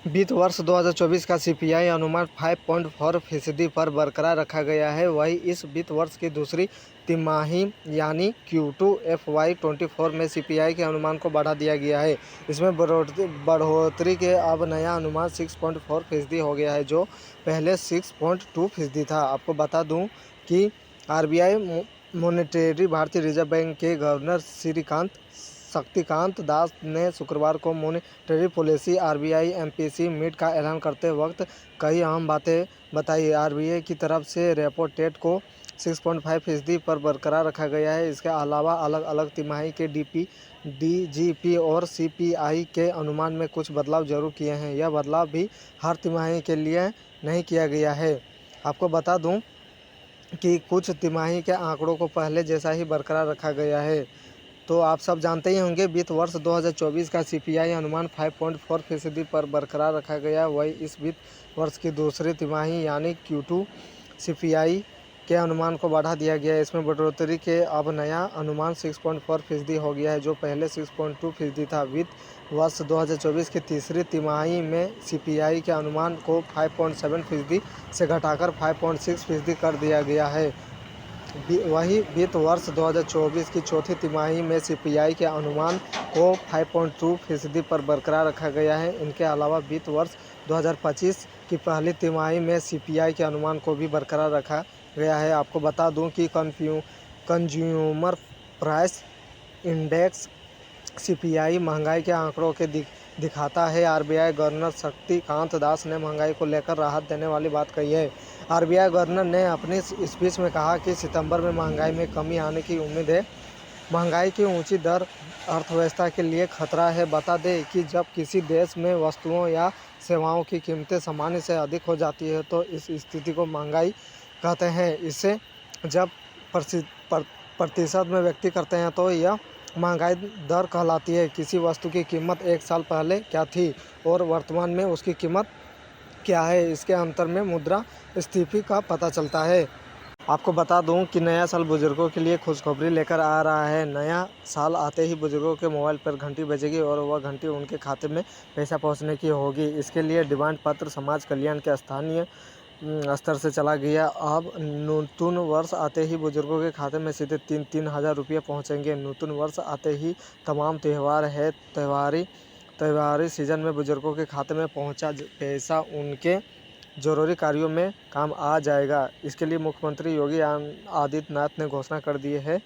वित्त वर्ष 2024 का सीपीआई अनुमान 5.4% पर बरकरार रखा गया है। वहीं इस वित्त वर्ष की दूसरी तिमाही यानी Q2 FY24 में सीपीआई के अनुमान को बढ़ा दिया गया है। इसमें बढ़ोतरी के अब नया अनुमान 6.4% हो गया है, जो पहले 6.2% था। आपको बता दूं कि RBI monetary Bharatiya reserve bank के गवर्नर शक्तिकांत दास ने शुक्रवार को monetary policy RBI MPC meet का ऐलान करते वक्त कई अहम बातें बताई। आरबीआई की तरफ से रेपो रेट को 6.5% पर बरकरार रखा गया है। इसके अलावा अलग अलग तिमाही के डीजीपी और सीपीआई के अनुमान में कुछ बदलाव जरूर किए हैं। यह बदलाव भी हर तिमाही के लिए नहीं किया गया है। आपको बता दूं कि कुछ तिमाही के आंकड़ों को पहले जैसा ही बरकरार रखा गया है। तो आप सब जानते ही होंगे, वित्त वर्ष 2024 का सीपीआई अनुमान 5.4% पर बरकरार रखा गया। वही इस वित्त वर्ष की दूसरी तिमाही यानी Q2 सीपीआई के अनुमान को बढ़ा दिया गया है। इसमें बढ़ोतरी के अब नया अनुमान 6.4% हो गया है, जो पहले 6.2% था। वित्त वर्ष 2024 की तीसरी तिमाही में सीपीआई के अनुमान को 5.7% से घटाकर 5.6% कर दिया गया है। वही वित्त वर्ष 2024 की चौथी तिमाही में सीपीआई के अनुमान को 5.2% पर बरकरार रखा गया है। इनके अलावा वित्त वर्ष 2025 की पहली तिमाही में सीपीआई के अनुमान को भी बरकरार रखा गया है। आपको बता दूं कि कंज्यूमर प्राइस इंडेक्स सीपीआई महंगाई के आंकड़ों के दिखाता है। आरबीआई गवर्नर शक्तिकांत दास ने महंगाई को लेकर राहत देने वाली बात कही है। आरबीआई गवर्नर ने अपनी स्पीच में कहा कि सितंबर में महंगाई में कमी आने की उम्मीद है। महंगाई की ऊंची दर अर्थव्यवस्था के लिए खतरा है। बता दें कि जब किसी देश में वस्तुओं या सेवाओं की कीमतें सामान्य से अधिक हो जाती है तो इस स्थिति को महंगाई कहते हैं। इसे जब प्रतिशत में व्यक्त करते हैं तो यह महंगाई दर कहलाती है। किसी वस्तु की कीमत एक साल पहले क्या थी और वर्तमान में उसकी कीमत क्या है, इसके अंतर में मुद्रास्फीति का पता चलता है। आपको बता दूं कि नया साल बुजुर्गों के लिए खुशखबरी लेकर आ रहा है। नया साल आते ही बुजुर्गों के मोबाइल पर घंटी बजेगी और वह घंटी उनके खाते में पैसा पहुंचने की होगी। इसके लिए डिमांड पत्र समाज कल्याण के स्थानीय स्तर से चला गया। अब नूतन वर्ष आते ही बुजुर्गों के खाते में सीधे 3,000 रुपये पहुँचेंगे। नूतन वर्ष आते ही तमाम त्यौहार है त्योहारी सीजन में बुजुर्गों के खाते में पहुंचा पैसा उनके जरूरी कार्यों में काम आ जाएगा। इसके लिए मुख्यमंत्री योगी आदित्यनाथ ने घोषणा कर दी है।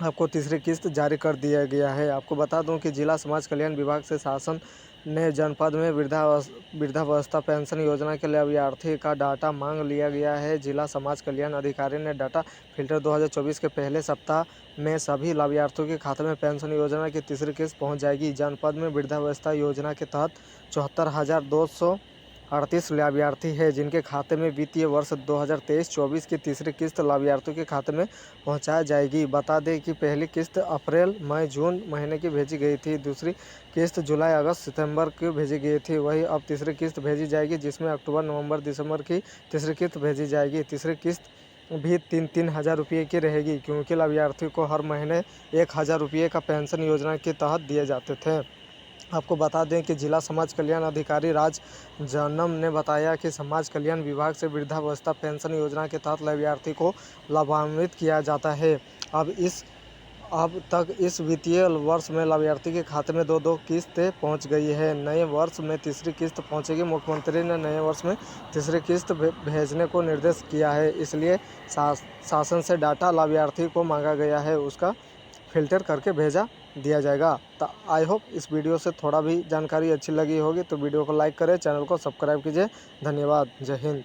आपको तीसरी किस्त जारी कर दिया गया है। आपको बता दूं कि जिला समाज कल्याण विभाग से शासन ने जनपद में वृद्धावस्था पेंशन योजना के लाभार्थी का डाटा मांग लिया गया है। जिला समाज कल्याण अधिकारी ने डाटा फिल्टर 2024 के पहले सप्ताह में सभी लाभार्थियों के खाते में पेंशन योजना की तीसरी किस्त पहुंच जाएगी। जनपद में वृद्धावस्था योजना के तहत 74,238 लाभार्थी है, जिनके खाते में वित्तीय वर्ष 2023-24 की तीसरी किस्त लाभार्थियों के खाते में पहुंचाई जाएगी। बता दें कि पहली किस्त अप्रैल मई जून महीने की भेजी गई थी। दूसरी किस्त जुलाई अगस्त सितंबर की भेजी गई थी। वही अब तीसरी किस्त भेजी जाएगी, जिसमें अक्टूबर नवंबर दिसंबर की तीसरी किस्त भेजी जाएगी। तीसरी किस्त भी 3,000 रुपये की रहेगी, क्योंकि लाभार्थियों को हर महीने 1,000 रुपये का पेंशन योजना के तहत दिए जाते थे। आपको बता दें कि जिला समाज कल्याण अधिकारी राज जन्म ने बताया कि समाज कल्याण विभाग से वृद्धावस्था पेंशन योजना के तहत लाभार्थी को लाभान्वित किया जाता है। अब तक इस वित्तीय वर्ष में लाभार्थी के खाते में दो किस्तें पहुंच गई है। नए वर्ष में तीसरी किस्त पहुंचेगी। मुख्यमंत्री ने नए वर्ष में तीसरी किस्त भेजने को निर्देश किया है। इसलिए शासन से डाटा लाभार्थी को मांगा गया है, उसका फिल्टर करके भेजा दिया जाएगा। तो आई होप इस वीडियो से थोड़ा भी जानकारी अच्छी लगी होगी, तो वीडियो को लाइक करें, चैनल को सब्सक्राइब कीजिए। धन्यवाद। जय हिंद।